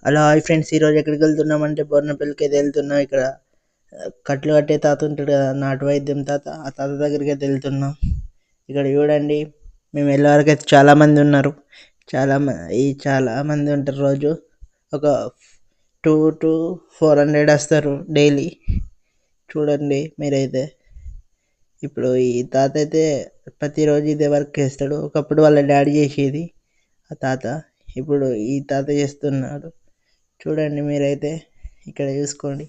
Hello hi friends, ఈరోజు ఎక్కడికి వెళ్తున్నామంటే బోర్నపల్లికి అయితే వెళ్తున్నాం. ఇక్కడ కట్లు కట్టే తాత ఉంటాడు కదా, నాటు వైద్యం తాత, ఆ తాత దగ్గరికి అయితే వెళ్తున్నాం. ఇక్కడ చూడండి, మేము వెళ్ళే వరకు అయితే చాలామంది ఉన్నారు. చాలా మంది ఉంటారు. రోజు ఒక 200 to 400 వస్తారు డైలీ. చూడండి మీరైతే. ఇప్పుడు ఈ తాత అయితే ప్రతిరోజు ఇదే వర్క్ చేస్తాడు. ఒకప్పుడు వాళ్ళ డాడీ చేసేది ఆ తాత, ఇప్పుడు ఈ తాత చేస్తున్నాడు. చూడండి మీరైతే, ఇక్కడ చూసుకోండి.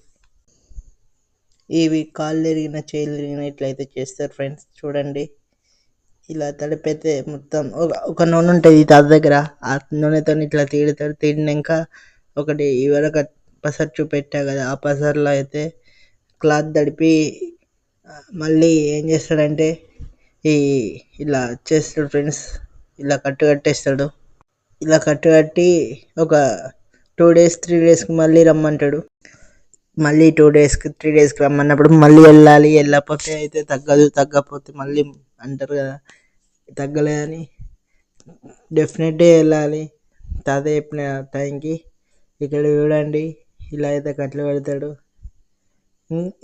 ఇవి కాళ్ళు ఎరిగిన చేతులు ఎరిగిన ఇట్లయితే చేస్తారు ఫ్రెండ్స్. చూడండి, ఇలా తడిపైతే మొత్తం ఒక నూనె ఉంటుంది ఈ తాత దగ్గర. ఆ నూనెతో ఇట్లా తీడుతాడు. తీడినాక ఒకటి ఇవరకు పసరు చూపెట్టా కదా, ఆ పసర్లో అయితే క్లాత్ తడిపి మళ్ళీ ఏం చేస్తాడంటే ఈ ఇలా చేస్తాడు ఫ్రెండ్స్. ఇలా కట్టేస్తాడు. ఇలా కట్టి ఒక 2 days 3 daysకి మళ్ళీ రమ్మంటాడు. మళ్ళీ 2 daysకి 3 daysకి రమ్మన్నప్పుడు మళ్ళీ వెళ్ళాలి. వెళ్ళకపోతే అయితే తగ్గదు, తగ్గకపోతే మళ్ళీ అంటారు కదా తగ్గలేదని. డెఫినెట్గా వెళ్ళాలి తాత చెప్పిన టైంకి. ఇక్కడ చూడండి, ఇలా అయితే కట్టెలు పెడతాడు.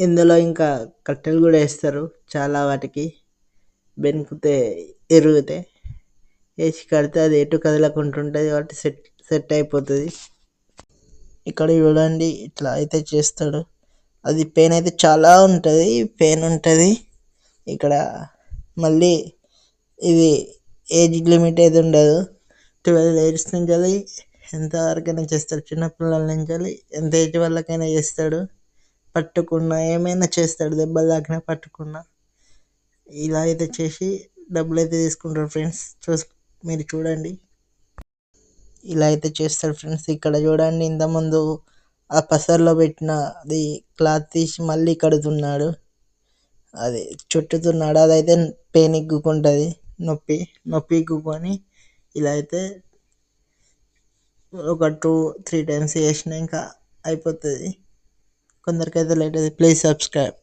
ఇందులో ఇంకా కట్టెలు కూడా వేస్తారు చాలా వాటికి. బెనికితే ఎరుగుతే వేసి కడితే అది ఎటు కదలకుంటుంటుంది కాబట్టి సెట్ అయిపోతుంది. ఇక్కడ చూడండి, ఇట్లా అయితే చేస్తాడు. అది పెయిన్ అయితే చాలా ఉంటుంది, పెయిన్ ఉంటుంది. ఇక్కడ మళ్ళీ ఇది ఏజ్ లిమిట్ అయితే ఉండదు. 12 years నుంచి ఎంతవరకైనా చేస్తాడు. చిన్నపిల్లల నుంచి ఎంత ఏజ్ వాళ్ళకైనా చేస్తాడు. పట్టుకున్నా ఏమైనా చేస్తాడు, దెబ్బలు తాకినా పట్టుకున్నా. ఇలా అయితే చేసి డబ్బులు అయితే తీసుకుంటాడు ఫ్రెండ్స్. మీరు చూడండి, ఇలా అయితే చేస్తాడు ఫ్రెండ్స్. ఇక్కడ చూడండి, ఇంతకుముందు ఆ పసర్లో పెట్టిన అది క్లాత్ తీసి మళ్ళీ కడుతున్నాడు. అది చుట్టుతున్నాడు. అదైతే పెయిన్ ఎగ్గుకుంటుంది, నొప్పి ఎగ్గుకొని ఇలా అయితే ఒక 2-3 times చేసినా ఇంకా అయిపోతుంది. కొందరికైతే లేట్ అవుతుంది. Please subscribe.